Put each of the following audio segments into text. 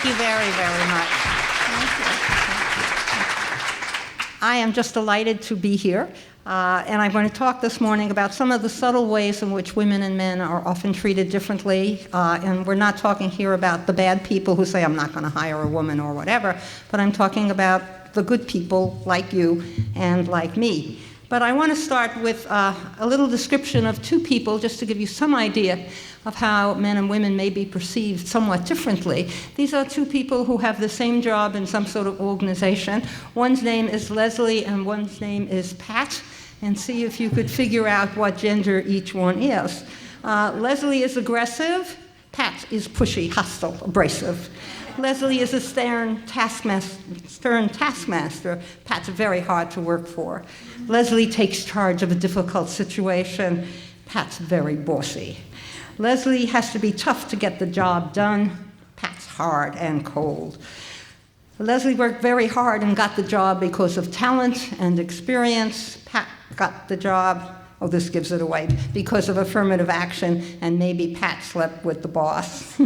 Thank you very, very much. Thank you. I am just delighted to be here, and I'm going to talk this morning about some of the subtle ways in which women and men are often treated differently, and we're not talking here about the bad people who say, I'm not going to hire a woman or whatever, but I'm talking about the good people like you and like me. But I want to start with a little description of two people, just to give you some idea of how men and women may be perceived somewhat differently. These are two people who have the same job in some sort of organization. One's name is Leslie and one's name is Pat, and see if you could figure out what gender each one is. Leslie is aggressive, Pat is pushy, hostile, abrasive. Leslie is a stern taskmaster. Pat's very hard to work for. Leslie takes charge of a difficult situation. Pat's very bossy. Leslie has to be tough to get the job done. Pat's hard and cold. Leslie worked very hard and got the job because of talent and experience. Pat got the job, this gives it away, because of affirmative action, and maybe Pat slept with the boss.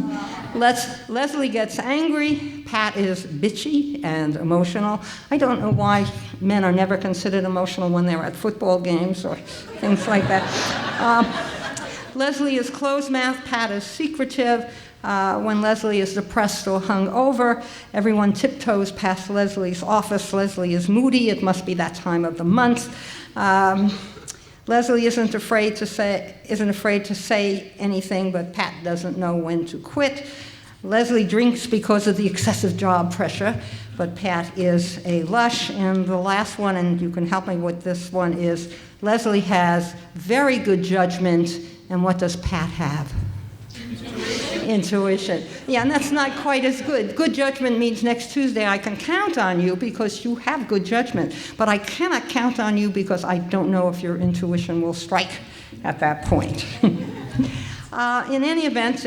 Leslie gets angry. Pat is bitchy and emotional. I don't know why men are never considered emotional when they're at football games or things like that. Leslie is closed-mouthed. Pat is secretive. When Leslie is depressed or hungover, everyone tiptoes past Leslie's office. Leslie is moody. It must be that time of the month. Leslie isn't afraid to say anything, but Pat doesn't know when to quit. Leslie drinks because of the excessive job pressure, but Pat is a lush. And the last one, and you can help me with this one, is Leslie has very good judgment, and what does Pat have? Intuition. Yeah, and that's not quite as good. Good judgment means next Tuesday I can count on you because you have good judgment, but I cannot count on you because I don't know if your intuition will strike at that point. In any event,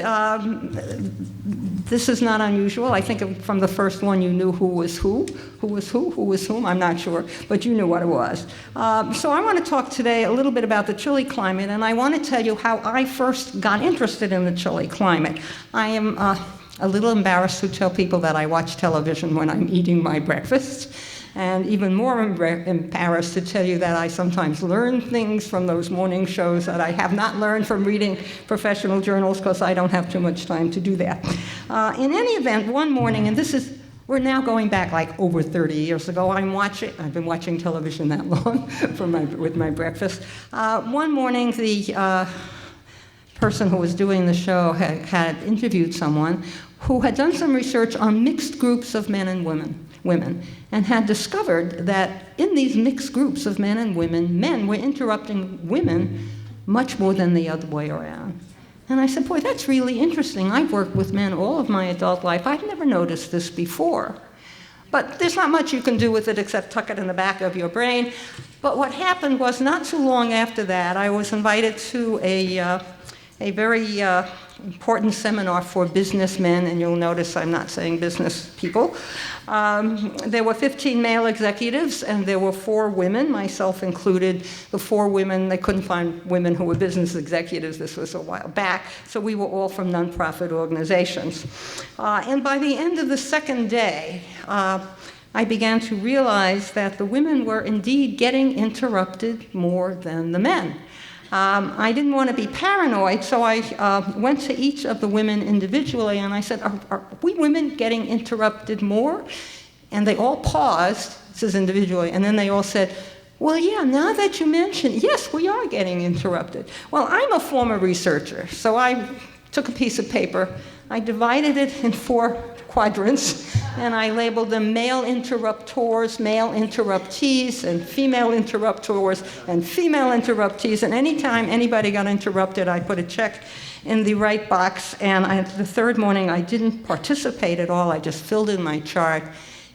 this is not unusual. I think from the first one you knew who was who was whom, I'm not sure, but you knew what it was. So I want to talk today a little bit about the chilly climate, and I want to tell you how I first got interested in the chilly climate. I am a little embarrassed to tell people that I watch television when I'm eating my breakfast, and even more embarrassed to tell you that I sometimes learn things from those morning shows that I have not learned from reading professional journals because I don't have too much time to do that. In any event, one morning, and we're now going back like over 30 years ago. I've been watching television that long with my breakfast. One morning, the person who was doing the show had interviewed someone who had done some research on mixed groups of men and women, and had discovered that in these mixed groups of men and women, men were interrupting women much more than the other way around. And I said, boy, that's really interesting. I've worked with men all of my adult life. I've never noticed this before. But there's not much you can do with it except tuck it in the back of your brain. But what happened was not too long after that, I was invited to a very important seminar for businessmen, and you'll notice I'm not saying business people. There were 15 male executives, and there were 4 women, myself included. The 4 women, they couldn't find women who were business executives. This was a while back, so we were all from nonprofit organizations. And by the end of the second day, I began to realize that the women were indeed getting interrupted more than the men. I didn't want to be paranoid, so I went to each of the women individually and I said, are we women getting interrupted more? And they all paused, this is individually, and then they all said, well, yeah, now that you mention, yes, we are getting interrupted. Well, I'm a former researcher, so I took a piece of paper, I divided it in 4 quadrants, and I labeled them male interruptors, male interruptees, and female interruptors, and female interruptees. And anytime anybody got interrupted, I put a check in the right box. And the third morning, I didn't participate at all. I just filled in my chart.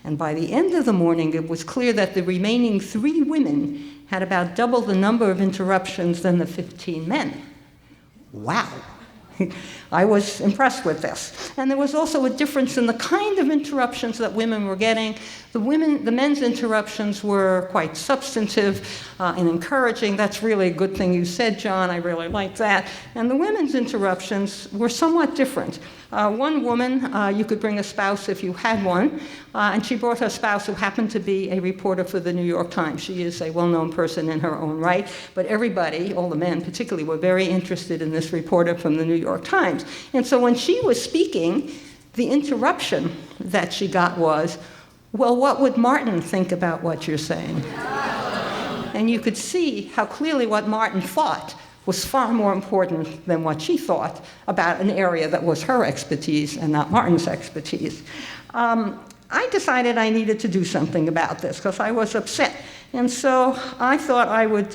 And by the end of the morning, it was clear that the remaining 3 women had about double the number of interruptions than the 15 men. Wow. I was impressed with this. And there was also a difference in the kind of interruptions that women were getting. The men's interruptions were quite substantive and encouraging. That's really a good thing you said, John. I really like that. And the women's interruptions were somewhat different. One woman, you could bring a spouse if you had one, and she brought her spouse who happened to be a reporter for the New York Times. She is a well-known person in her own right, but everybody, all the men particularly, were very interested in this reporter from the New York Times. And so when she was speaking, the interruption that she got was, well, what would Martin think about what you're saying? And you could see how clearly what Martin thought was far more important than what she thought about an area that was her expertise and not Martin's expertise. I decided I needed to do something about this because I was upset. And so I thought I would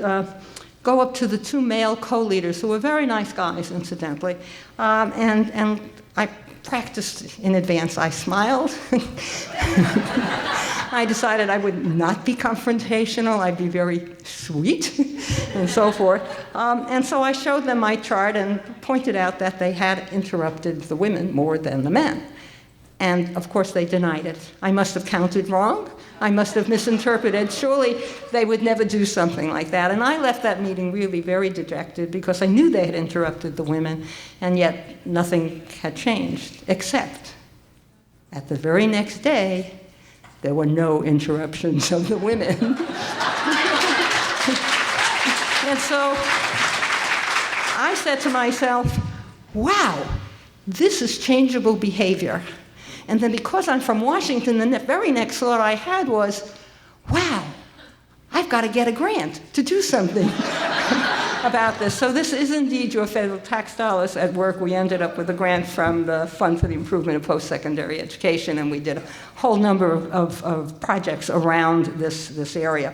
go up to the two male co-leaders, who were very nice guys, incidentally, and I practiced in advance. I smiled. I decided I would not be confrontational, I'd be very sweet, and so forth. And so I showed them my chart and pointed out that they had interrupted the women more than the men. And of course they denied it. I must have counted wrong. I must have misinterpreted. Surely they would never do something like that. And I left that meeting really very dejected because I knew they had interrupted the women, and yet nothing had changed, except at the very next day, there were no interruptions of the women. And so I said to myself, wow, this is changeable behavior. And then because I'm from Washington, the very next thought I had was, wow, I've got to get a grant to do something about this. So this is indeed your federal tax dollars at work. We ended up with a grant from the Fund for the Improvement of Post-Secondary Education, and we did a whole number of projects around this area.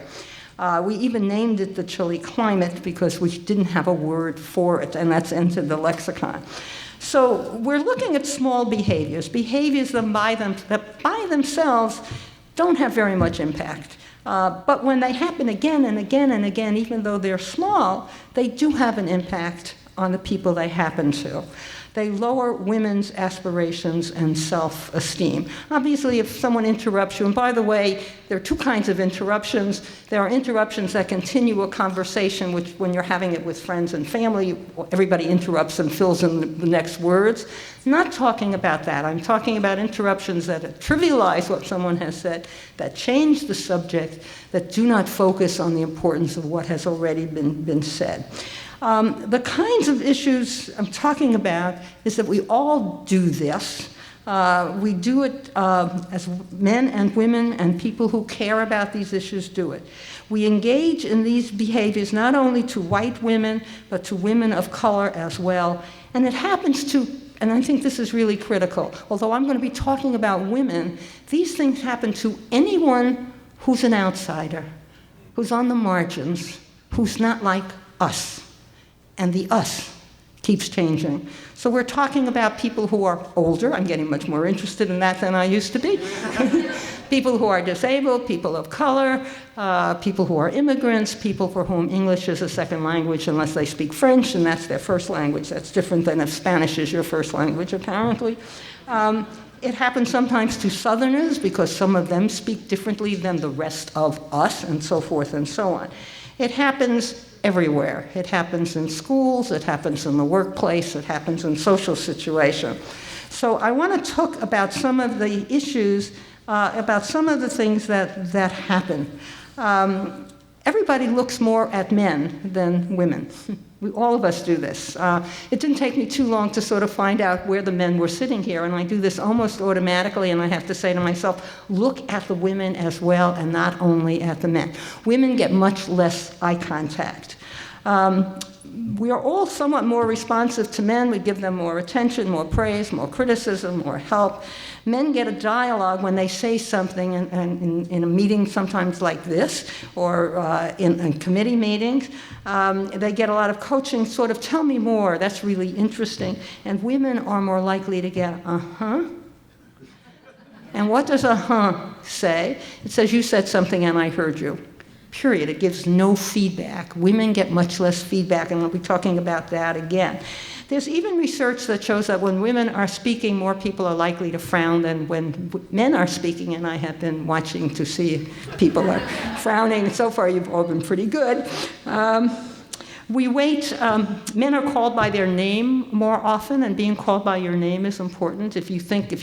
We even named it the chilly climate because we didn't have a word for it, and that's entered the lexicon. So we're looking at small behaviors that by themselves don't have very much impact. But when they happen again and again and again, even though they're small, they do have an impact on the people they happen to. They lower women's aspirations and self-esteem. Obviously, if someone interrupts you, and by the way, there are two kinds of interruptions. There are interruptions that continue a conversation, which when you're having it with friends and family, everybody interrupts and fills in the next words. I'm not talking about that. I'm talking about interruptions that trivialize what someone has said, that change the subject, that do not focus on the importance of what has already been said. The kinds of issues I'm talking about is that we all do this. We do it as men and women and people who care about these issues do it. We engage in these behaviors not only to white women, but to women of color as well. And it happens to, and I think this is really critical, although I'm going to be talking about women, these things happen to anyone who's an outsider, who's on the margins, who's not like us. And the us keeps changing. So we're talking about people who are older. I'm getting much more interested in that than I used to be. People who are disabled, people of color, people who are immigrants, people for whom English is a second language unless they speak French, and that's their first language. That's different than if Spanish is your first language, apparently. It happens sometimes to Southerners because some of them speak differently than the rest of us, and so forth and so on. It happens everywhere. It happens in schools, it happens in the workplace, it happens in social situations. So I want to talk about some of the issues, about some of the things that happen. Everybody looks more at men than women. All of us do this. It didn't take me too long to sort of find out where the men were sitting here, and I do this almost automatically, and I have to say to myself, look at the women as well, and not only at the men. Women get much less eye contact. We are all somewhat more responsive to men. We give them more attention, more praise, more criticism, more help. Men get a dialogue when they say something in a meeting sometimes like this, or in committee meetings. They get a lot of coaching, sort of, tell me more, that's really interesting. And women are more likely to get, uh-huh. And what does uh-huh say? It says, you said something and I heard you. period. It gives no feedback. Women get much less feedback, and we'll be talking about that again. There's even research that shows that when women are speaking, more people are likely to frown than when men are speaking, and I have been watching to see if people are frowning. So far, you've all been pretty good. We wait, men are called by their name more often, and being called by your name is important. If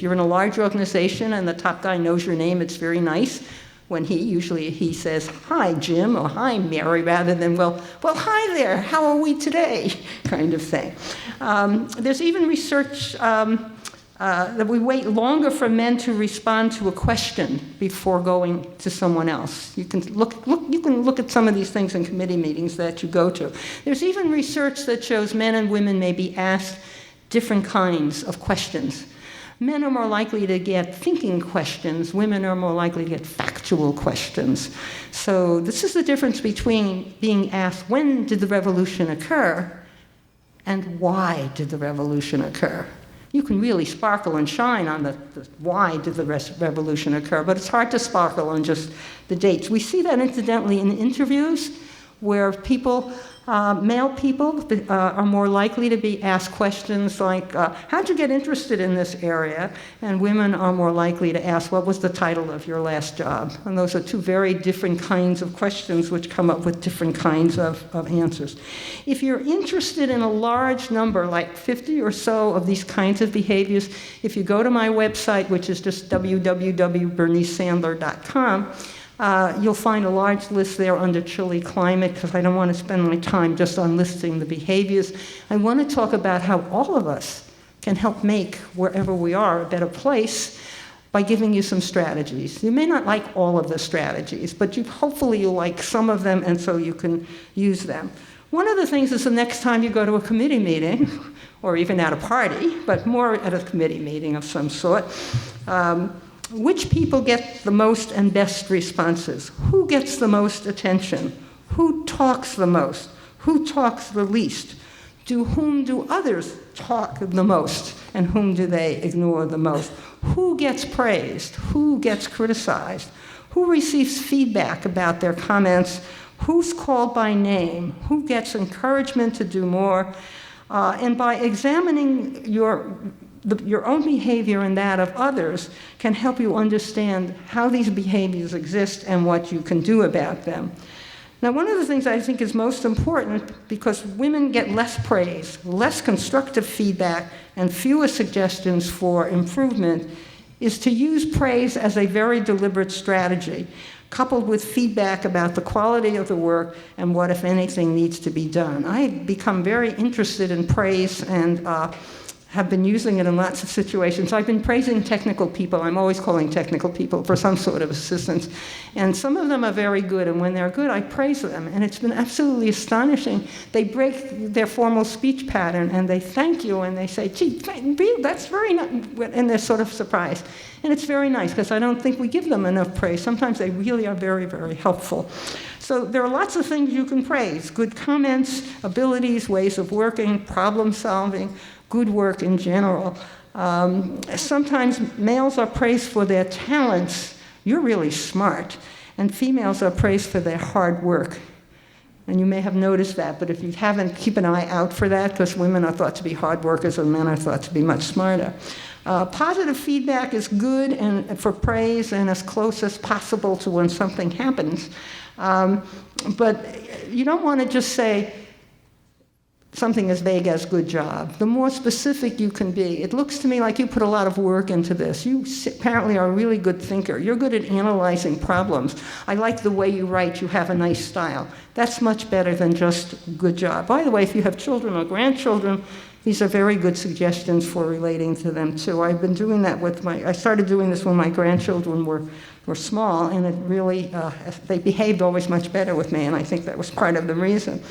you're in a large organization and the top guy knows your name, it's very nice when usually he says, "Hi, Jim," or "Hi, Mary," rather than, well, hi there, how are we today, kind of thing. There's even research that we wait longer for men to respond to a question before going to someone else. You can look at some of these things in committee meetings that you go to. There's even research that shows men and women may be asked different kinds of questions. Men are more likely to get thinking questions. Women are more likely to get factual questions. So this is the difference between being asked, when did the revolution occur, and why did the revolution occur? You can really sparkle and shine on the why did the revolution occur, but it's hard to sparkle on just the dates. We see that incidentally in interviews where male people are more likely to be asked questions like, how'd you get interested in this area? And women are more likely to ask, what was the title of your last job? And those are two very different kinds of questions which come up with different kinds of answers. If you're interested in a large number, like 50 or so of these kinds of behaviors, if you go to my website, which is just www.bernicesandler.com, you'll find a large list there under chilly climate, because I don't want to spend my time just on listing the behaviors. I want to talk about how all of us can help make wherever we are a better place by giving you some strategies. You may not like all of the strategies, but hopefully you'll like some of them, and so you can use them. One of the things is the next time you go to a committee meeting, or even at a party, but more at a committee meeting of some sort, which people get the most and best responses? Who gets the most attention? Who talks the most? Who talks the least? Whom do others talk the most? And whom do they ignore the most? Who gets praised? Who gets criticized? Who receives feedback about their comments? Who's called by name? Who gets encouragement to do more? And by examining your own behavior and that of others can help you understand how these behaviors exist and what you can do about them. Now, one of the things I think is most important, because women get less praise, less constructive feedback, and fewer suggestions for improvement, is to use praise as a very deliberate strategy, coupled with feedback about the quality of the work and what, if anything, needs to be done. I've become very interested in praise and have been using it in lots of situations. I've been praising technical people. I'm always calling technical people for some sort of assistance. And some of them are very good, and when they're good, I praise them. And it's been absolutely astonishing. They break their formal speech pattern, and they thank you, and they say, gee, that's very nice, and they're sort of surprised. And it's very nice, because I don't think we give them enough praise. Sometimes they really are very, very helpful. So there are lots of things you can praise: good comments, abilities, ways of working, problem solving, good work in general. Sometimes males are praised for their talents. You're really smart. And females are praised for their hard work. And you may have noticed that, but if you haven't, keep an eye out for that, because women are thought to be hard workers and men are thought to be much smarter. Positive feedback is good and for praise and as close as possible to when something happens. But you don't want to just say something as vague as good job. The more specific you can be. It looks to me like you put a lot of work into this. You apparently are a really good thinker. You're good at analyzing problems. I like the way you write. You have a nice style. That's much better than just good job. By the way, if you have children or grandchildren, these are very good suggestions for relating to them too. I've been doing that I started doing this when my grandchildren were small, and it really, they behaved always much better with me, and I think that was part of the reason.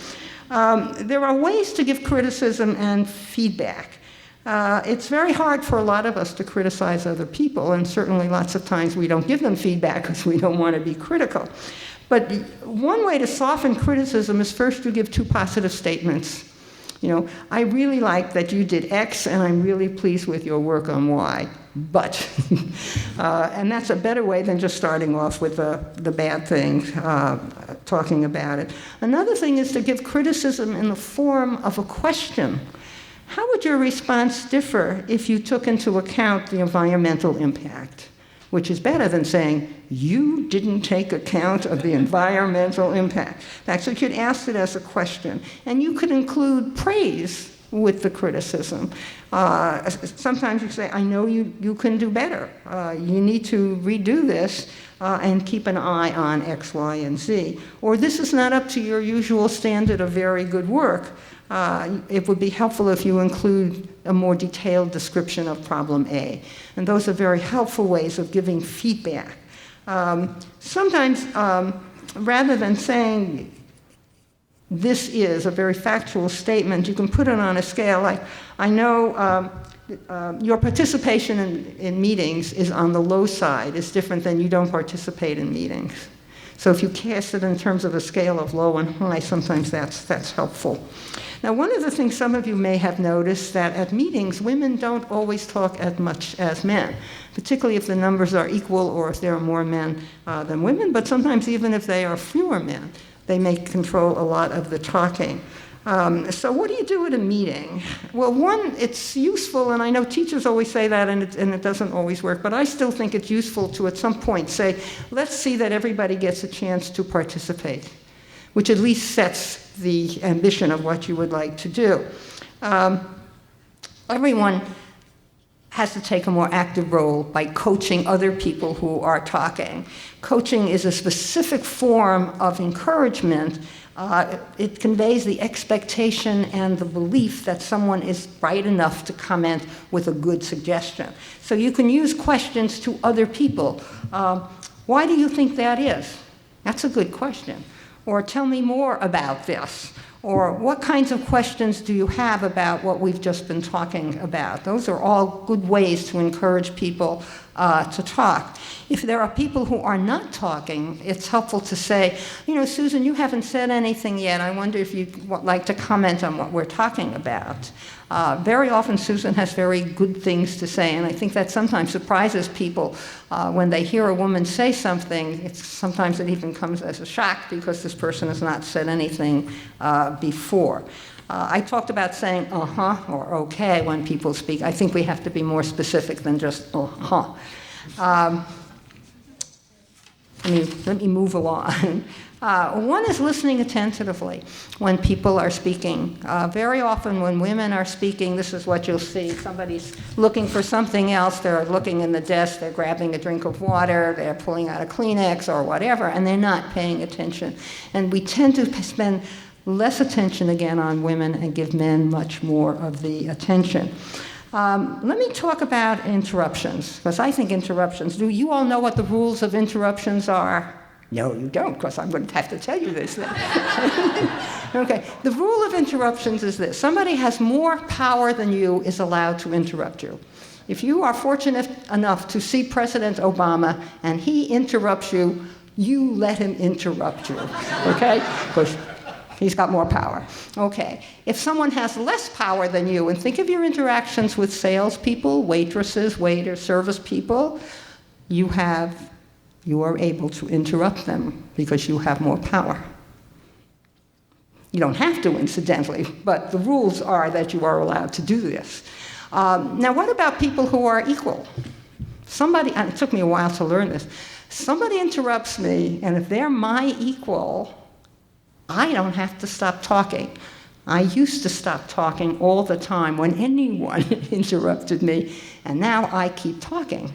There are ways to give criticism and feedback. It's very hard for a lot of us to criticize other people, and certainly lots of times we don't give them feedback because we don't want to be critical. But one way to soften criticism is first to give two positive statements. I really like that you did X, and I'm really pleased with your work on Y. But, and that's a better way than just starting off with the bad things, talking about it. Another thing is to give criticism in the form of a question. How would your response differ if you took into account the environmental impact? Which is better than saying, you didn't take account of the environmental impact. So you could ask it as a question. And you could include praise with the criticism. Sometimes you say, I know you can do better. You need to redo this and keep an eye on X, Y, and Z. Or this is not up to your usual standard of very good work. It would be helpful if you include a more detailed description of problem A. And those are very helpful ways of giving feedback. Sometimes, rather than saying, this is a very factual statement, you can put it on a scale like, I know your participation in meetings is on the low side. It's different than you don't participate in meetings. So if you cast it in terms of a scale of low and high, sometimes that's helpful. Now, one of the things some of you may have noticed that at meetings, women don't always talk as much as men, particularly if the numbers are equal or if there are more men than women, but sometimes even if they are fewer men, they may control a lot of the talking. So what do you do at a meeting? Well, one, it's useful, and I know teachers always say that, and it doesn't always work, but I still think it's useful to, at some point, say, let's see that everybody gets a chance to participate, which at least sets the ambition of what you would like to do. Everyone has to take a more active role by coaching other people who are talking. Coaching is a specific form of encouragement. It conveys the expectation and the belief that someone is bright enough to comment with a good suggestion. So you can use questions to other people. Why do you think that is? That's a good question. Or tell me more about this. Or what kinds of questions do you have about what we've just been talking about? Those are all good ways to encourage people to talk. If there are people who are not talking, it's helpful to say, Susan, you haven't said anything yet. I wonder if you'd like to comment on what we're talking about. Very often Susan has very good things to say, and I think that sometimes surprises people when they hear a woman say something. Sometimes it even comes as a shock because this person has not said anything before. I talked about saying uh-huh or okay when people speak. I think we have to be more specific than just uh-huh. Let me move along. One is listening attentively when people are speaking. Very often when women are speaking, this is what you'll see. Somebody's looking for something else. They're looking in the desk. They're grabbing a drink of water. They're pulling out a Kleenex or whatever, and they're not paying attention. And we tend to spend less attention again on women and give men much more of the attention. Let me talk about interruptions, because I think interruptions, do you all know what the rules of interruptions are? No, you don't, because I'm going to have to tell you this then. Okay, the rule of interruptions is this. Somebody has more power than you is allowed to interrupt you. If you are fortunate enough to see President Obama and he interrupts you, you let him interrupt you, okay? Because he's got more power. Okay. If someone has less power than you, and think of your interactions with salespeople, waitresses, waiters, service people, you are able to interrupt them because you have more power. You don't have to, incidentally, but the rules are that you are allowed to do this. Now, what about people who are equal? Somebody, and it took me a while to learn this, somebody interrupts me, and if they're my equal, I don't have to stop talking. I used to stop talking all the time when anyone interrupted me, and now I keep talking.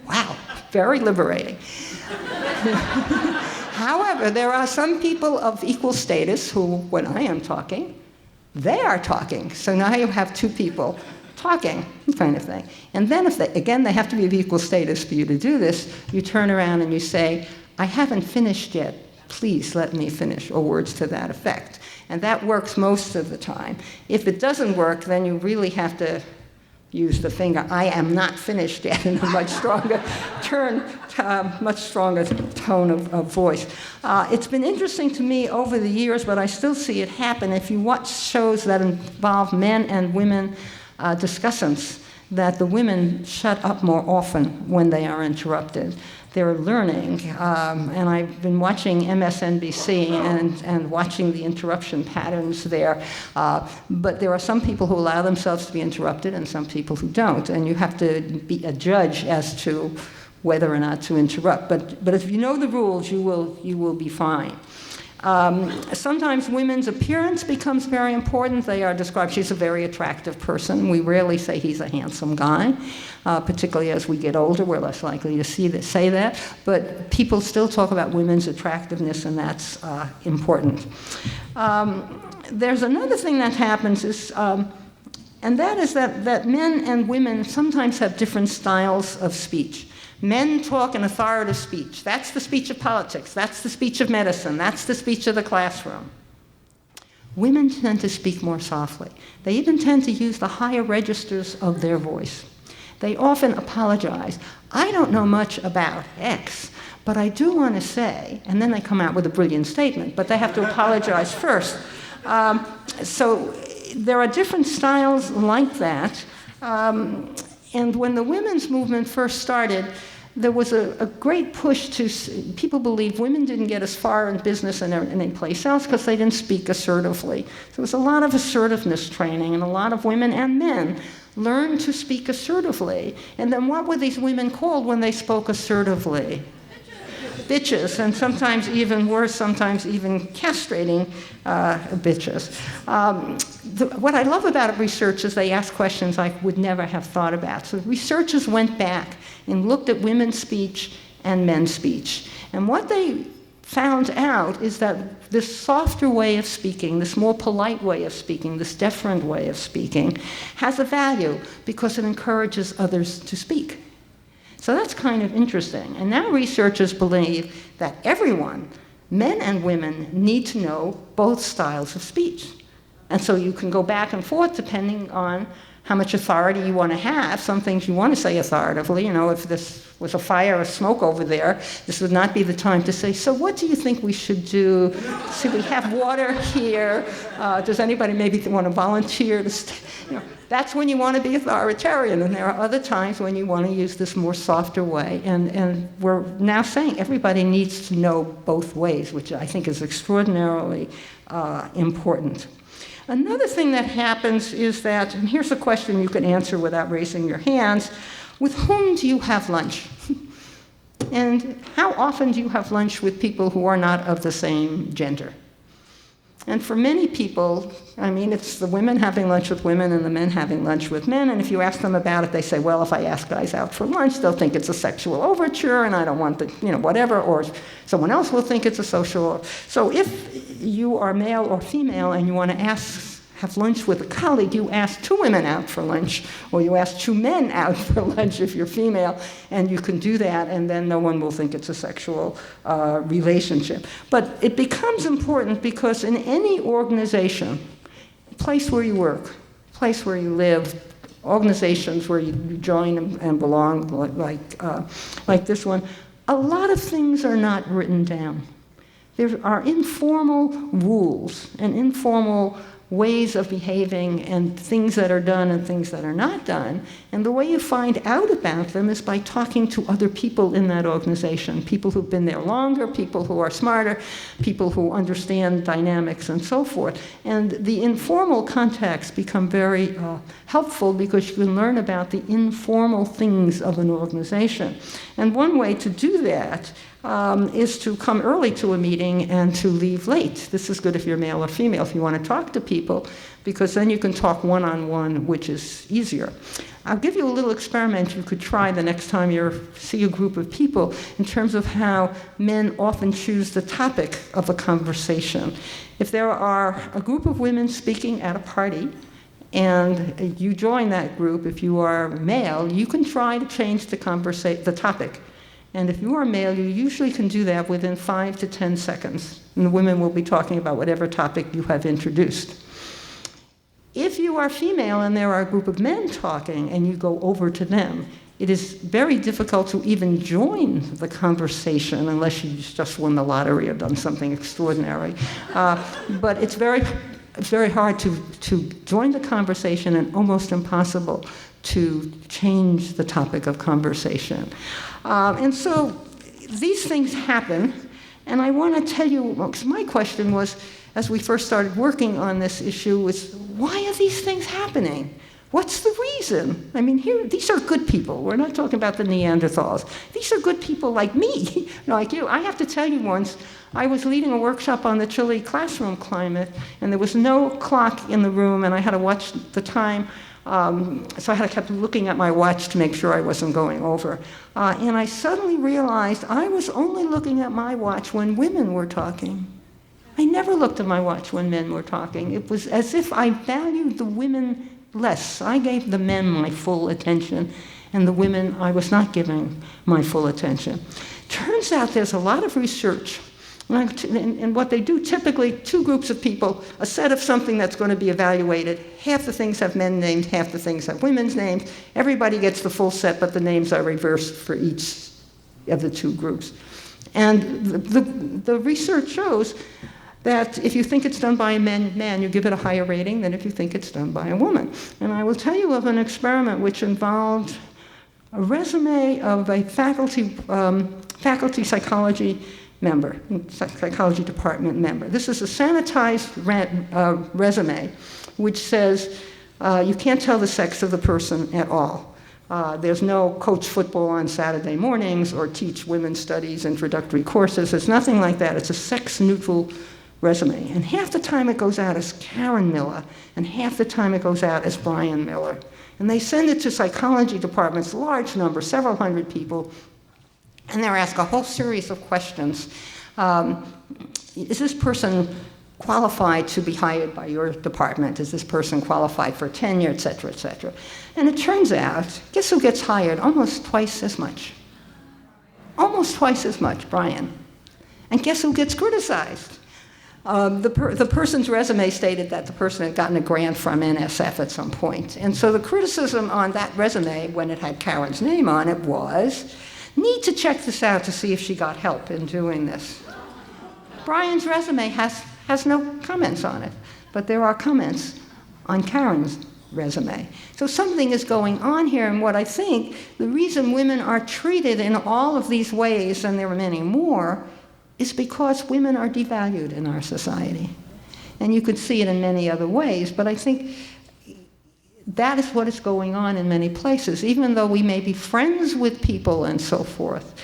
Wow, very liberating. However, there are some people of equal status who, when I am talking, they are talking. So now you have two people talking, kind of thing. And then if they have to be of equal status for you to do this, you turn around and you say, I haven't finished yet. Please let me finish, or words to that effect. And that works most of the time. If it doesn't work, then you really have to use the finger. I am not finished yet, in a much stronger much stronger tone of voice. It's been interesting to me over the years, but I still see it happen. If you watch shows that involve men and women discussants, that the women shut up more often when they are interrupted. They're learning, and I've been watching MSNBC and watching the interruption patterns there, but there are some people who allow themselves to be interrupted and some people who don't, and you have to be a judge as to whether or not to interrupt. But if you know the rules, you will be fine. Sometimes women's appearance becomes very important. They are described, she's a very attractive person. We rarely say he's a handsome guy, particularly as we get older, we're less likely to say that. But people still talk about women's attractiveness, and that's important. There's another thing that happens is, and that is that men and women sometimes have different styles of speech. Men talk in authoritative speech. That's the speech of politics. That's the speech of medicine. That's the speech of the classroom. Women tend to speak more softly. They even tend to use the higher registers of their voice. They often apologize. I don't know much about X, but I do want to say, and then they come out with a brilliant statement, but they have to apologize first. So there are different styles like that. And when the women's movement first started, there was a great push to, people believe women didn't get as far in business and any place else because they didn't speak assertively. So there was a lot of assertiveness training, and a lot of women and men learned to speak assertively. And then what were these women called when they spoke assertively? Bitches, and sometimes even worse, sometimes even castrating bitches. What I love about research is they ask questions I would never have thought about. So researchers went back and looked at women's speech and men's speech. And what they found out is that this softer way of speaking, this more polite way of speaking, this deferent way of speaking, has a value because it encourages others to speak. So that's kind of interesting. And now researchers believe that everyone, men and women, need to know both styles of speech. And so you can go back and forth depending on how much authority you want to have. Some things you want to say authoritatively. You know, if this was a fire or smoke over there, this would not be the time to say, so what do you think we should do? See, we have water here. Does anybody maybe want to volunteer to stay? You know, that's when you want to be authoritarian, and there are other times when you want to use this more softer way. And we're now saying everybody needs to know both ways, which I think is extraordinarily important. Another thing that happens is that, and here's a question you can answer without raising your hands, with whom do you have lunch? And how often do you have lunch with people who are not of the same gender? And for many people, I mean, it's the women having lunch with women and the men having lunch with men, and if you ask them about it, they say, well, if I ask guys out for lunch, they'll think it's a sexual overture, and I don't want the, whatever, or someone else will think it's a social. So if you are male or female and you want to have lunch with a colleague, you ask two women out for lunch, or you ask two men out for lunch if you're female, and you can do that, and then no one will think it's a sexual relationship. But it becomes important because in any organization, place where you work, place where you live, organizations where you join and belong, like this one, a lot of things are not written down. There are informal rules and informal ways of behaving and things that are done and things that are not done. And the way you find out about them is by talking to other people in that organization, people who've been there longer, people who are smarter, people who understand dynamics and so forth. And the informal contacts become very helpful because you can learn about the informal things of an organization. And one way to do that is to come early to a meeting and to leave late. This is good if you're male or female, if you want to talk to people, because then you can talk one-on-one, which is easier. I'll give you a little experiment you could try the next time you see a group of people in terms of how men often choose the topic of a conversation. If there are a group of women speaking at a party, and you join that group, if you are male, you can try to change the topic. And if you are male, you usually can do that within 5 to 10 seconds. And the women will be talking about whatever topic you have introduced. If you you are female and there are a group of men talking and you go over to them, it is very difficult to even join the conversation unless you just won the lottery or done something extraordinary. But it's very hard to join the conversation and almost impossible to change the topic of conversation. And so these things happen, and I want to tell you, because my question was, as we first started working on this issue, was why are these things happening? What's the reason? I mean, these are good people. We're not talking about the Neanderthals. These are good people like me, like you. I have to tell you, once I was leading a workshop on the Chile classroom climate, and there was no clock in the room, and I had to watch the time. So I kept looking at my watch to make sure I wasn't going over. And I suddenly realized I was only looking at my watch when women were talking. I never looked at my watch when men were talking. It was as if I valued the women less. I gave the men my full attention, and the women I was not giving my full attention. Turns out there's a lot of research, and what they do typically, two groups of people, a set of something that's going to be evaluated. Half the things have men names, half the things have women's names. Everybody gets the full set, but the names are reversed for each of the two groups. And the research shows that if you think it's done by a man, you give it a higher rating than if you think it's done by a woman. And I will tell you of an experiment which involved a resume of a faculty psychology member, psychology department member. This is a sanitized resume which says you can't tell the sex of the person at all. There's no coach football on Saturday mornings or teach women's studies introductory courses. It's nothing like that. It's a sex-neutral resume. And half the time it goes out as Karen Miller, and half the time it goes out as Brian Miller. And they send it to psychology departments, large number, several hundred people, and they're asked a whole series of questions. Is this person qualified to be hired by your department? Is this person qualified for tenure, et cetera, et cetera? And it turns out, guess who gets hired almost twice as much? Almost twice as much, Brian. And guess who gets criticized? The person's resume stated that the person had gotten a grant from NSF at some point. And so the criticism on that resume, when it had Karen's name on it, was, need to check this out to see if she got help in doing this. Brian's resume has no comments on it, but there are comments on Karen's resume. So something is going on here, and what I think the reason women are treated in all of these ways, and there are many more, is because women are devalued in our society. And you could see it in many other ways, but I think that is what is going on in many places. Even though we may be friends with people and so forth,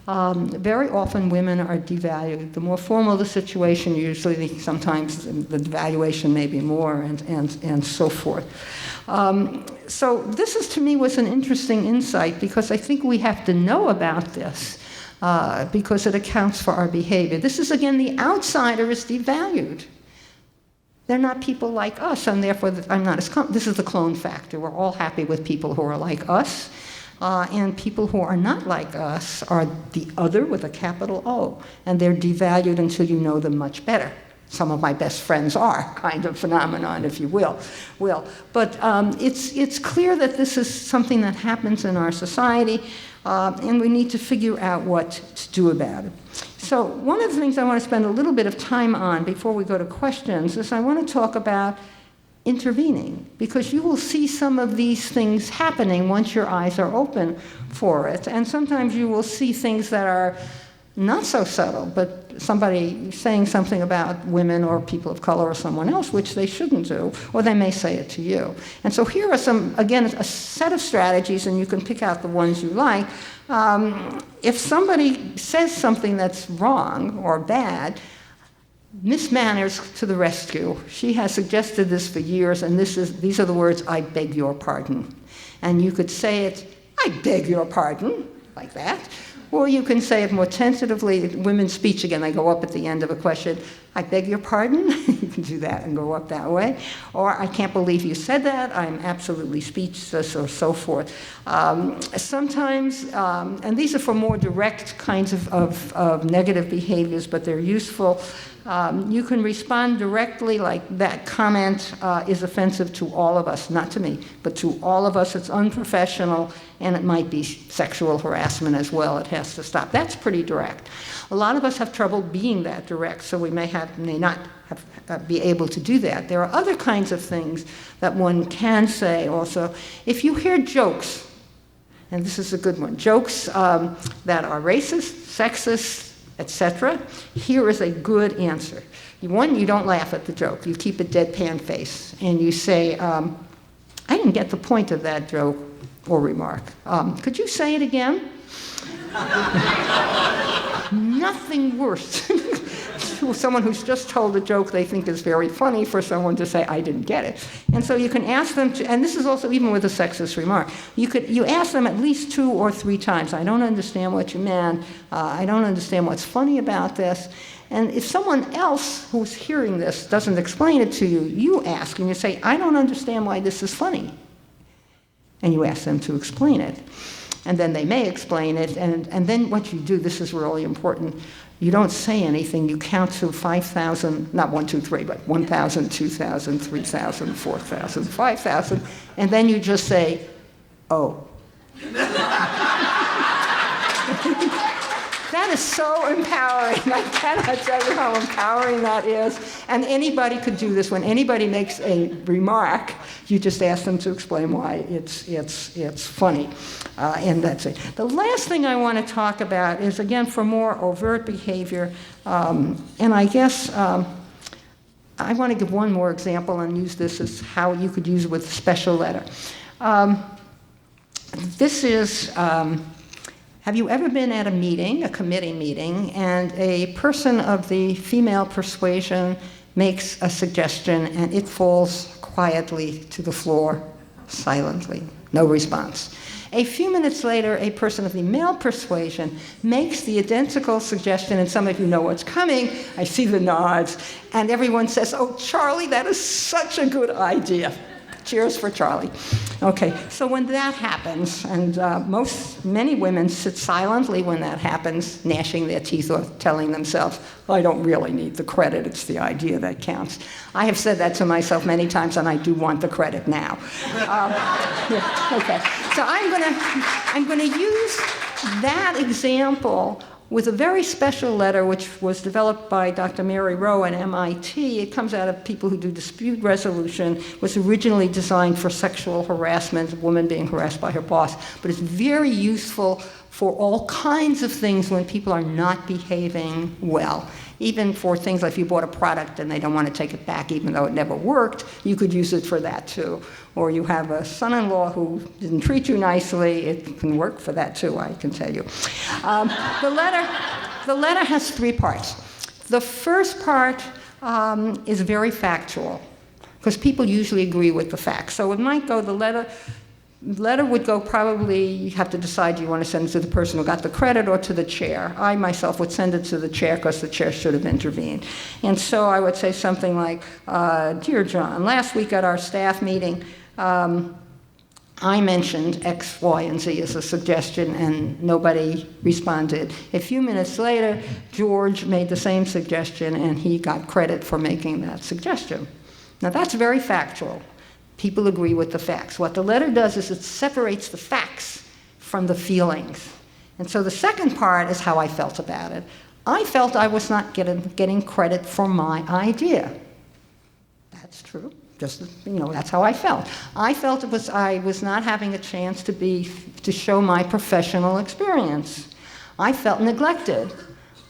very often women are devalued. The more formal the situation, usually sometimes the devaluation may be more, and so forth. So this is, to me, was an interesting insight, because I think we have to know about this. Because it accounts for our behavior. This is, again, the outsider is devalued. They're not people like us, and therefore I'm not as this is the clone factor. We're all happy with people who are like us, and people who are not like us are the other with a capital O, and they're devalued until you know them much better. Some of my best friends are, kind of phenomenon, if you will. But it's clear that this is something that happens in our society, and we need to figure out what to do about it. So one of the things I want to spend a little bit of time on before we go to questions is I want to talk about intervening, because you will see some of these things happening once your eyes are open for it. And sometimes you will see things that are not so subtle, but somebody saying something about women or people of color or someone else, which they shouldn't do, or they may say it to you. And so here are some, again, a set of strategies, and you can pick out the ones you like. If somebody says something that's wrong or bad, Miss Manners to the rescue. She has suggested this for years, and these are the words, "I beg your pardon." And you could say it, "I beg your pardon," like that. Or you can say it more tentatively, women's speech again, they go up at the end of a question, I beg your pardon. You can do that and go up that way. Or I can't believe you said that. I'm absolutely speechless, or so forth. Sometimes, and these are for more direct kinds of negative behaviors, but they're useful. You can respond directly, like that comment is offensive to all of us, not to me, but to all of us. It's unprofessional, and it might be sexual harassment as well. It has to stop. That's pretty direct. A lot of us have trouble being that direct, so we may not be able to do that. There are other kinds of things that one can say also. If you hear jokes, and this is a good one, jokes that are racist, sexist, etc., here is a good answer. One, you don't laugh at the joke. You keep a deadpan face, and you say, I didn't get the point of that joke or remark. Could you say it again? Nothing worse. Someone who's just told a joke they think is very funny for someone to say, I didn't get it. And so you can ask them to, and this is also even with a sexist remark, you ask them at least 2 or 3 times, I don't understand what you meant, I don't understand what's funny about this. And if someone else who's hearing this doesn't explain it to you, you ask and you say, I don't understand why this is funny. And you ask them to explain it. And then they may explain it, and then what you do, this is really important, you don't say anything, you count to 5,000, not 1, 2, 3, but 1,000, 2,000, 3,000, 4,000, 5,000, and then you just say, oh. That is so empowering. I cannot tell you how empowering that is. And anybody could do this. When anybody makes a remark, you just ask them to explain why it's funny. And that's it. The last thing I want to talk about is, again, for more overt behavior. And I guess I want to give one more example and use this as how you could use it with a special letter. This is... have you ever been at a meeting, a committee meeting, and a person of the female persuasion makes a suggestion and it falls quietly to the floor, silently, no response? A few minutes later, a person of the male persuasion makes the identical suggestion, and some of you know what's coming. I see the nods, and everyone says, oh, Charlie, that is such a good idea. Cheers for Charlie. Okay, so when that happens, and many women sit silently when that happens, gnashing their teeth or telling themselves, I don't really need the credit, it's the idea that counts. I have said that to myself many times, and I do want the credit now. Yeah, okay, so I'm gonna use that example with a very special letter which was developed by Dr. Mary Rowe at MIT. It comes out of people who do dispute resolution. It was originally designed for sexual harassment, a woman being harassed by her boss, but it's very useful for all kinds of things when people are not behaving well. Even for things like if you bought a product and they don't want to take it back even though it never worked, you could use it for that too. Or you have a son-in-law who didn't treat you nicely, it can work for that too, I can tell you. The letter has 3 parts. The first part is very factual, because people usually agree with the facts. So it might go, the letter would go probably, you have to decide, do you want to send it to the person who got the credit or to the chair? I myself would send it to the chair because the chair should have intervened. And so I would say something like, Dear John, last week at our staff meeting, I mentioned X, Y, and Z as a suggestion, and nobody responded. A few minutes later, George made the same suggestion, and he got credit for making that suggestion. Now that's very factual. People agree with the facts. What the letter does is it separates the facts from the feelings. And so the second part is how I felt about it. I felt I was not getting credit for my idea. That's true. Just, that's how I felt. I felt I was not having a chance to show my professional experience. I felt neglected.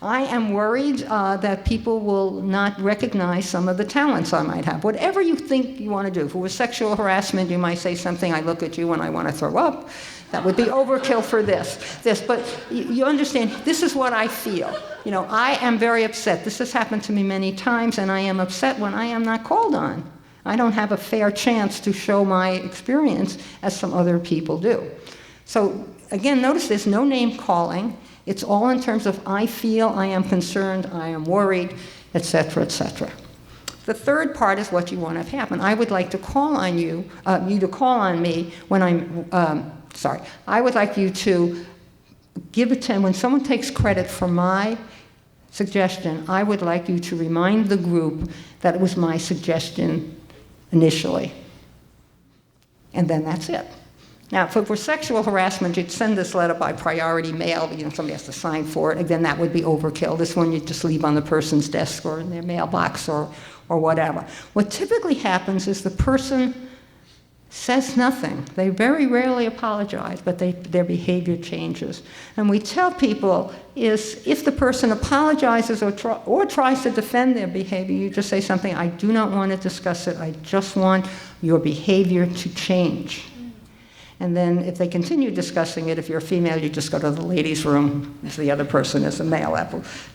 I am worried that people will not recognize some of the talents I might have. Whatever you think you want to do. If it was sexual harassment, you might say something, I look at you and I want to throw up. That would be overkill for this. But you understand, this is what I feel. I am very upset. This has happened to me many times, and I am upset when I am not called on. I don't have a fair chance to show my experience as some other people do. So again, notice there's no name calling. It's all in terms of I feel, I am concerned, I am worried. etc., etc. The third part is what you want to have happen. I would like to call on you, you to call on me when I would like you to give it to, when someone takes credit for my suggestion, I would like you to remind the group that it was my suggestion initially. And then that's it. Now, if it were sexual harassment, you'd send this letter by priority mail, somebody has to sign for it, again, that would be overkill. This one you'd just leave on the person's desk or in their mailbox or whatever. What typically happens is the person says nothing. They very rarely apologize, but their behavior changes. And we tell people is if the person apologizes or tries to defend their behavior, you just say something, I do not want to discuss it, I just want your behavior to change. And then if they continue discussing it, if you're a female, you just go to the ladies' room. If the other person is a male,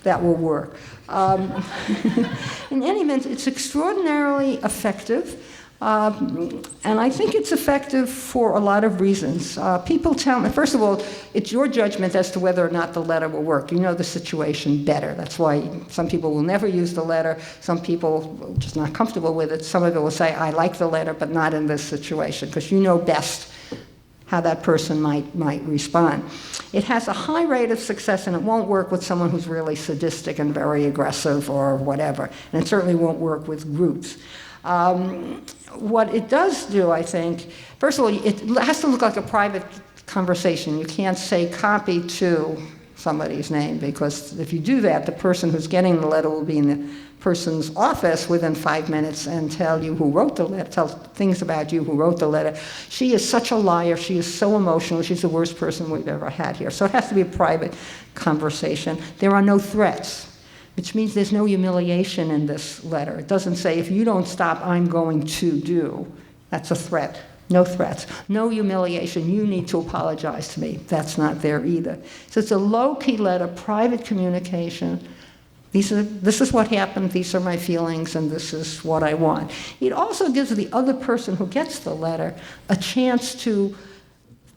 that will work. In any event, it's extraordinarily effective. And I think it's effective for a lot of reasons. People tell me, first of all, it's your judgment as to whether or not the letter will work. You know the situation better. That's why some people will never use the letter. Some people are just not comfortable with it. Some of it will say, I like the letter, but not in this situation, because you know best how that person might respond. It has a high rate of success, and it won't work with someone who's really sadistic and very aggressive or whatever. And it certainly won't work with groups. What it does do, I think, first of all, it has to look like a private conversation. You can't say copy to somebody's name, because if you do that, the person who's getting the letter will be in the person's office within 5 minutes and tell you who wrote the letter, tell things about you who wrote the letter. She is such a liar. She is so emotional. She's the worst person we've ever had here. So it has to be a private conversation. There are no threats, which means there's no humiliation in this letter. It doesn't say, if you don't stop, I'm going to do. That's a threat. No threats. No humiliation. You need to apologize to me. That's not there either. So it's a low-key letter, private communication. This is what happened, these are my feelings, and this is what I want. It also gives the other person who gets the letter a chance to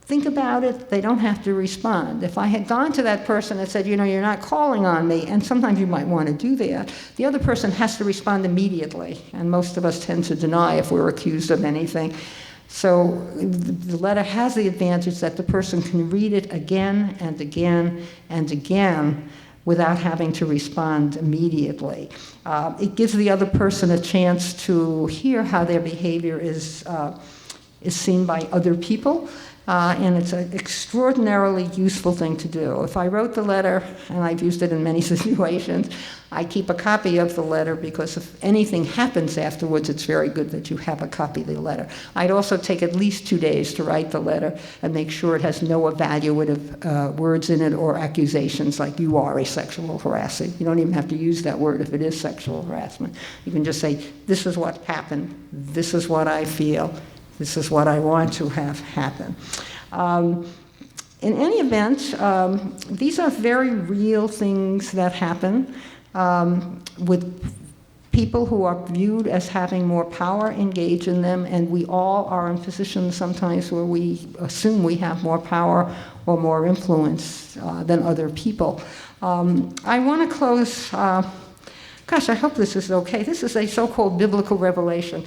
think about it. They don't have to respond. If I had gone to that person and said, you're not calling on me, and sometimes you might want to do that, the other person has to respond immediately, and most of us tend to deny if we're accused of anything. So the letter has the advantage that the person can read it again and again and again without having to respond immediately. It gives the other person a chance to hear how their behavior is seen by other people, and it's an extraordinarily useful thing to do. If I wrote the letter, and I've used it in many situations, I keep a copy of the letter, because if anything happens afterwards, it's very good that you have a copy of the letter. I'd also take at least 2 days to write the letter and make sure it has no evaluative words in it or accusations like you are a sexual harasser. You don't even have to use that word if it is sexual harassment. You can just say, this is what happened, this is what I feel, this is what I want to have happen. In any event, these are very real things that happen with people who are viewed as having more power engage in them, and we all are in positions sometimes where we assume we have more power or more influence than other people. I want to close. Gosh, I hope this is okay. This is a so-called biblical revelation.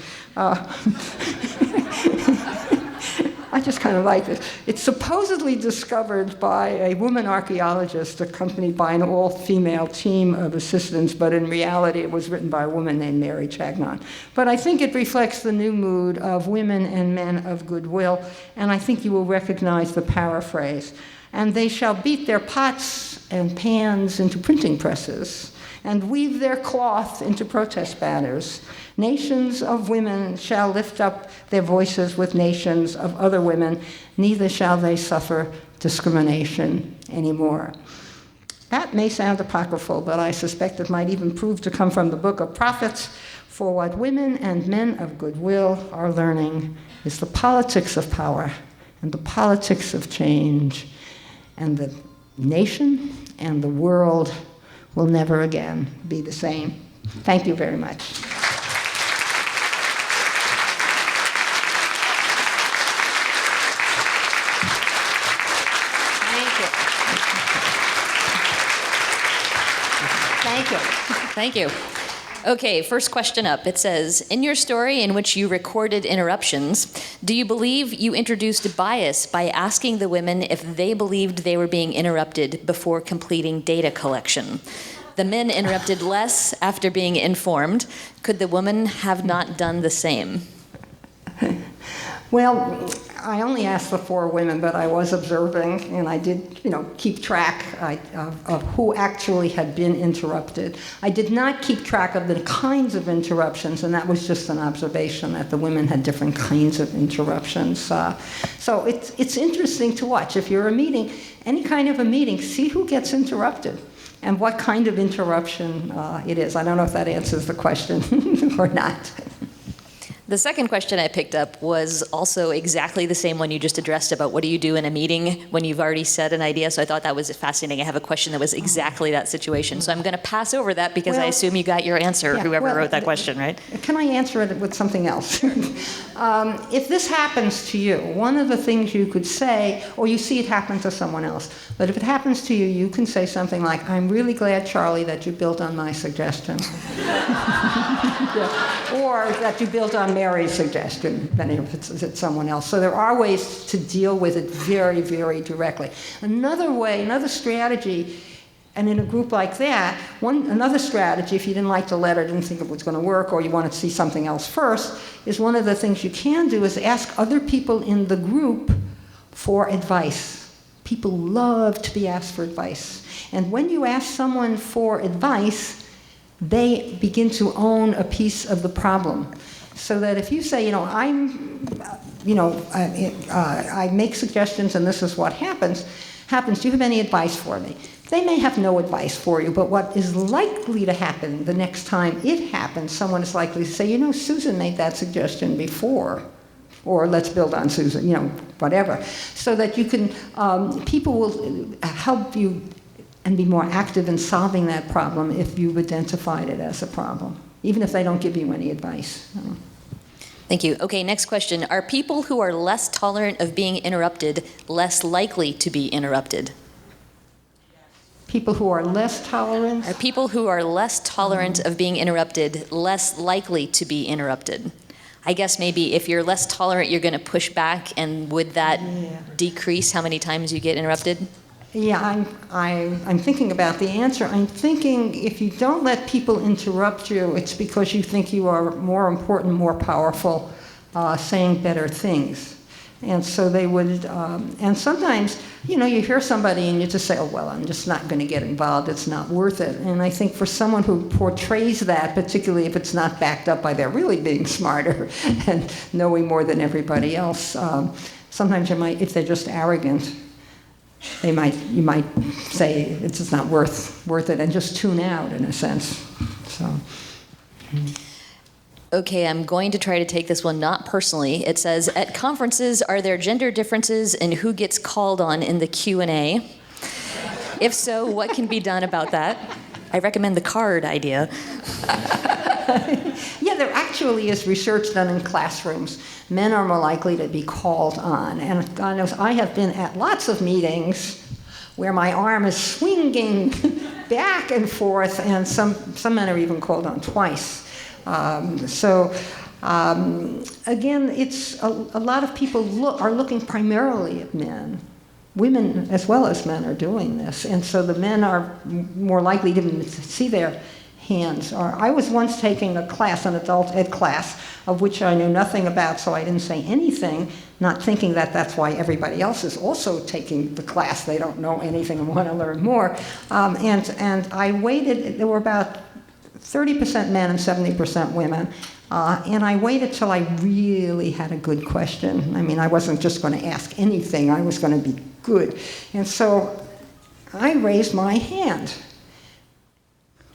I just kind of like this. It's supposedly discovered by a woman archaeologist accompanied by an all-female team of assistants, but in reality it was written by a woman named Mary Chagnon. But I think it reflects the new mood of women and men of goodwill, and I think you will recognize the paraphrase. And they shall beat their pots and pans into printing presses, and weave their cloth into protest banners. Nations of women shall lift up their voices with nations of other women, neither shall they suffer discrimination anymore. That may sound apocryphal, but I suspect it might even prove to come from the book of prophets, for what women and men of goodwill are learning is the politics of power and the politics of change, and the nation and the world will never again be the same. Thank you very much. Thank you. Okay, first question up. It says, in your story in which you recorded interruptions, do you believe you introduced bias by asking the women if they believed they were being interrupted before completing data collection? The men interrupted less after being informed. Could the women have not done the same? Well, I only asked the 4 women, but I was observing, and I did, keep track of who actually had been interrupted. I did not keep track of the kinds of interruptions, and that was just an observation that the women had different kinds of interruptions. So it's interesting to watch. If you're a meeting, any kind of a meeting, see who gets interrupted and what kind of interruption it is. I don't know if that answers the question or not. The second question I picked up was also exactly the same one you just addressed about what do you do in a meeting when you've already said an idea. So I thought that was fascinating. I have a question that was exactly that situation. So I'm going to pass over that because I assume you got your answer, whoever wrote that question, right? Can I answer it with something else? If this happens to you, one of the things you could say, or you see it happen to someone else, but if it happens to you, you can say something like, I'm really glad, Charlie, that you built on my suggestion. Or that you built on Mary's suggestion, depending if it's someone else. So there are ways to deal with it very, very directly. Another way, another strategy, and in a group like that, another strategy, if you didn't like the letter, didn't think it was going to work, or you wanted to see something else first, is one of the things you can do is ask other people in the group for advice. People love to be asked for advice. And when you ask someone for advice, they begin to own a piece of the problem. So that if you say, I make suggestions and this is what happens, do you have any advice for me? They may have no advice for you, but what is likely to happen the next time it happens, someone is likely to say, Susan made that suggestion before, or let's build on Susan, whatever. So that you can, people will help you and be more active in solving that problem if you've identified it as a problem, even if they don't give you any advice. Thank you. Okay, next question. Are people who are less tolerant of being interrupted less likely to be interrupted? People who are less tolerant? Are people who are less tolerant of being interrupted less likely to be interrupted? I guess maybe if you're less tolerant, you're going to push back, and would that decrease how many times you get interrupted? Yeah, I'm thinking about the answer. I'm thinking if you don't let people interrupt you, it's because you think you are more important, more powerful, saying better things. And so they would, and sometimes, you hear somebody and you just say, oh, well, I'm just not going to get involved. It's not worth it. And I think for someone who portrays that, particularly if it's not backed up by their really being smarter and knowing more than everybody else, sometimes you might, if they're just arrogant, you might say it's just not worth it and just tune out in a sense. So. Okay, I'm going to try to take this one not personally. It says, at conferences, are there gender differences in who gets called on in the Q&A? If so, what can be done about that? I recommend the card idea. Yeah, there actually is research done in classrooms. Men are more likely to be called on. And God knows, I have been at lots of meetings where my arm is swinging back and forth, and some men are even called on twice. Again, it's a lot of people are looking primarily at men. Women as well as men are doing this, and so the men are more likely to see their hands. I was once taking a class, an adult ed class, of which I knew nothing about, so I didn't say anything, not thinking that that's why everybody else is also taking the class. They don't know anything and want to learn more. And I waited. There were about 30% men and 70% women. And I waited till I really had a good question. I mean, I wasn't just going to ask anything. I was going to be good. And so I raised my hand.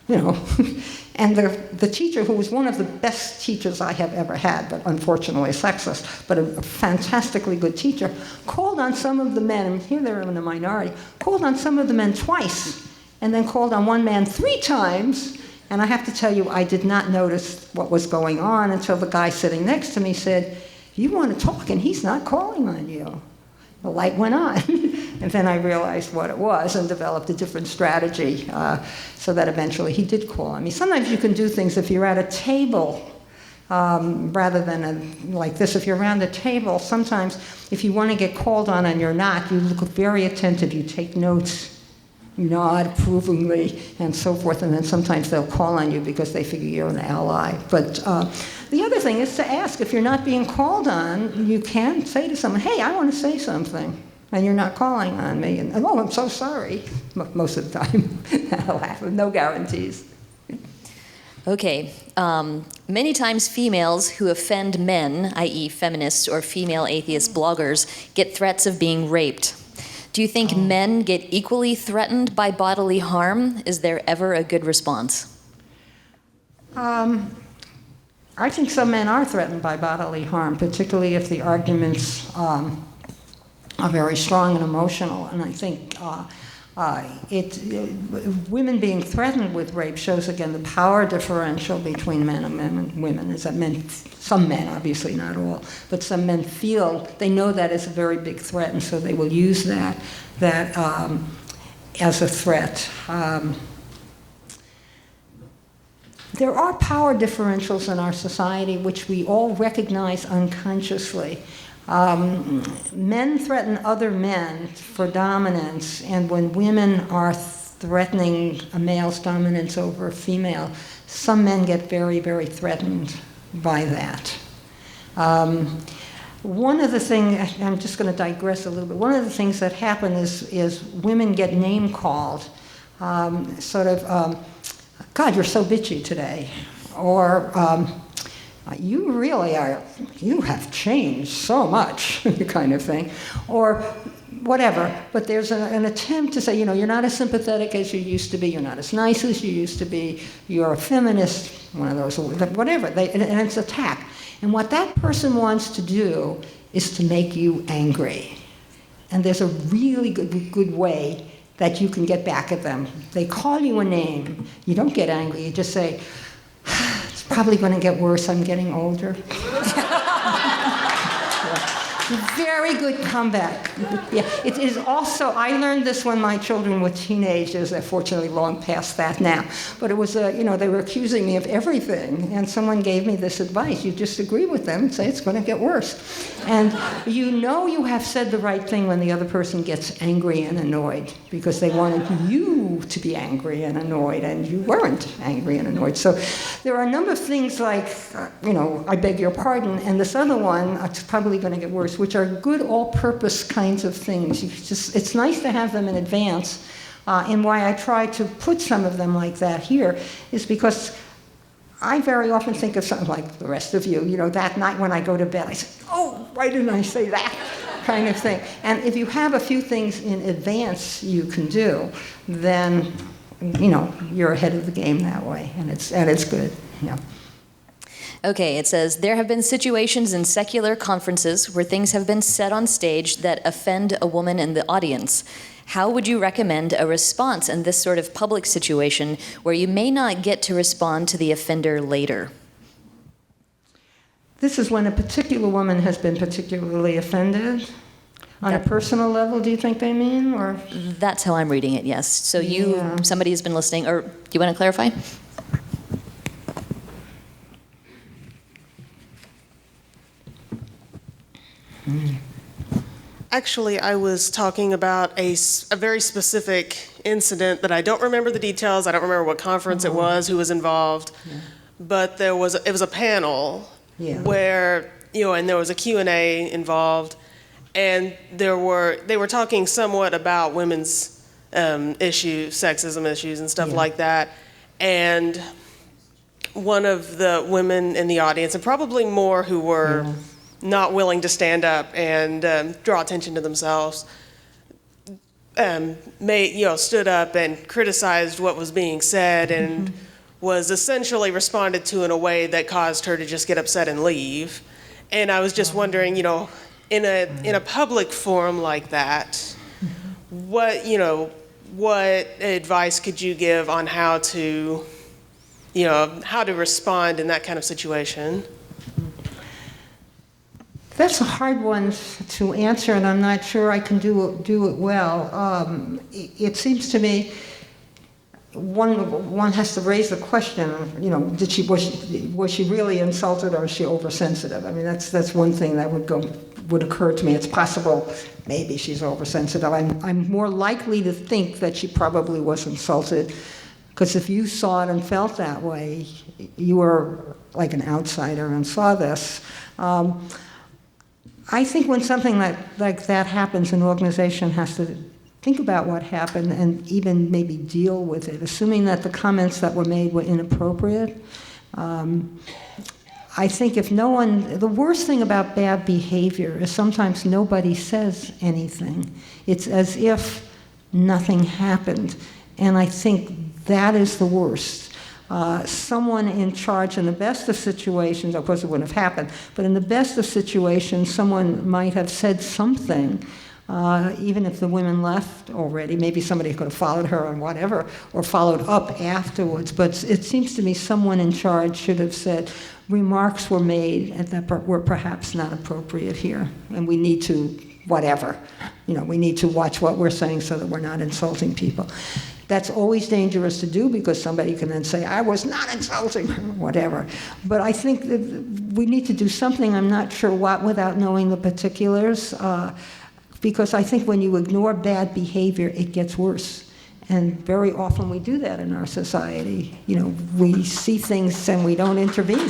And the teacher, who was one of the best teachers I have ever had, but unfortunately sexist, but a fantastically good teacher, called on some of the men, and here they're in the minority, called on some of the men twice, and then called on one man 3 times. And I have to tell you, I did not notice what was going on until the guy sitting next to me said, you want to talk, and he's not calling on you. The light went on. And then I realized what it was and developed a different strategy so that eventually he did call on me. Sometimes you can do things if you're at a table rather than like this. If you're around a table, sometimes if you want to get called on and you're not, you look very attentive, you take notes, you nod approvingly, and so forth, and then sometimes they'll call on you because they figure you're an ally. But the other thing is to ask. If you're not being called on, you can say to someone, hey, I want to say something, and you're not calling on me. And, oh, I'm so sorry. Most of the time, that'll happen. No guarantees. Okay. Many times females who offend men, i.e. feminists or female atheist bloggers, get threats of being raped. Do you think men get equally threatened by bodily harm? Is there ever a good response? I think some men are threatened by bodily harm, particularly if the arguments are very strong and emotional. And I think women being threatened with rape shows, again, the power differential between men and women. Is that some men, obviously not all, but some men feel, they know that is a very big threat, and so they will use that as a threat. There are power differentials in our society which we all recognize unconsciously. Men threaten other men for dominance, and when women are threatening a male's dominance over a female, some men get very, very threatened by that. One of the things, I'm just going to digress a little bit, one of the things that happen is women get name called, God, you're so bitchy today, or you really are, you have changed so much, kind of thing, or whatever. But there's an attempt to say, you're not as sympathetic as you used to be, you're not as nice as you used to be, you're a feminist, one of those, whatever, and it's attack. And what that person wants to do is to make you angry. And there's a really good way that you can get back at them. They call you a name. You don't get angry. You just say, it's probably going to get worse. I'm getting older. Very good comeback. Yeah, it is also, I learned this when my children were teenagers. They're fortunately long past that now. But it was, they were accusing me of everything. And someone gave me this advice. You disagree with them and say it's going to get worse. And you have said the right thing when the other person gets angry and annoyed, because they wanted you to be angry and annoyed, and you weren't angry and annoyed. So there are a number of things like, I beg your pardon, and this other one, it's probably going to get worse, which are good all-purpose kinds of things. It's nice to have them in advance, and why I try to put some of them like that here is because I very often think of something like the rest of you, that night when I go to bed, I say, oh, why didn't I say that? Kind of thing. And if you have a few things in advance you can do, then, you're ahead of the game that way, and it's good, yeah. Okay, it says, there have been situations in secular conferences where things have been said on stage that offend a woman in the audience. How would you recommend a response in this sort of public situation where you may not get to respond to the offender later? This is when a particular woman has been particularly offended? On a personal level, do you think they mean? Or that's how I'm reading it, yes. So somebody has been listening, or do you want to clarify? Actually, I was talking about a very specific incident that I don't remember the details. I don't remember what conference it was, who was involved. Yeah. But it was a panel where, and there was a Q&A involved. And they were talking somewhat about women's issues, sexism issues and stuff like that. And one of the women in the audience, and probably more who were not willing to stand up and draw attention to themselves, stood up and criticized what was being said and was essentially responded to in a way that caused her to just get upset and leave. And I was just wondering, in a public forum like that, what advice could you give on how to respond in that kind of situation? That's a hard one to answer, and I'm not sure I can do it well. It seems to me one has to raise the question, you know, was she really insulted, or is she oversensitive? I mean, that's one thing that would occur to me. It's possible maybe she's oversensitive. I'm more likely to think that she probably was insulted, because if you saw it and felt that way, you were like an outsider and saw this. I think when something like that happens, an organization has to think about what happened and even maybe deal with it, assuming that the comments that were made were inappropriate. I think if no one, the worst thing about bad behavior is sometimes nobody says anything. It's as if nothing happened. And I think that is the worst. Someone in charge, in the best of situations, of course it wouldn't have happened, but in the best of situations, someone might have said something, even if the women left already. Maybe somebody could have followed her or whatever, or followed up afterwards. But it seems to me someone in charge should have said, remarks were made that were perhaps not appropriate here, and we need to, whatever. You know, we need to watch what we're saying so that we're not insulting people. That's always dangerous to do, because somebody can then say, I was not insulting, or whatever. But I think that we need to do something, I'm not sure what, without knowing the particulars, because I think when you ignore bad behavior, it gets worse. And very often we do that in our society. You know, we see things and we don't intervene.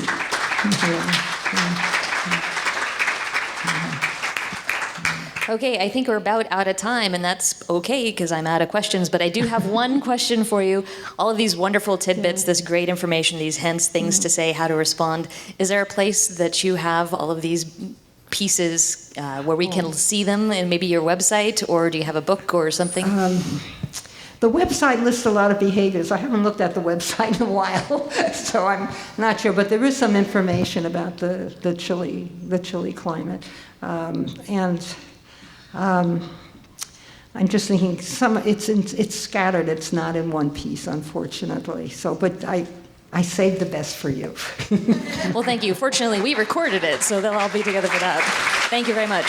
Okay, I think we're about out of time, and that's okay because I'm out of questions, but I do have one question for you. All of these wonderful tidbits, this great information, these hints, things to say, how to respond. Is there a place that you have all of these pieces where we can see them, and maybe your website, or do you have a book or something? The website lists a lot of behaviors. I haven't looked at the website in a while, so I'm not sure. But there is some information about the chilly climate, I'm just thinking it's scattered. It's not in one piece, unfortunately. So, but I saved the best for you. Well, thank you. Fortunately, we recorded it, so they'll all be together for that. Thank you very much.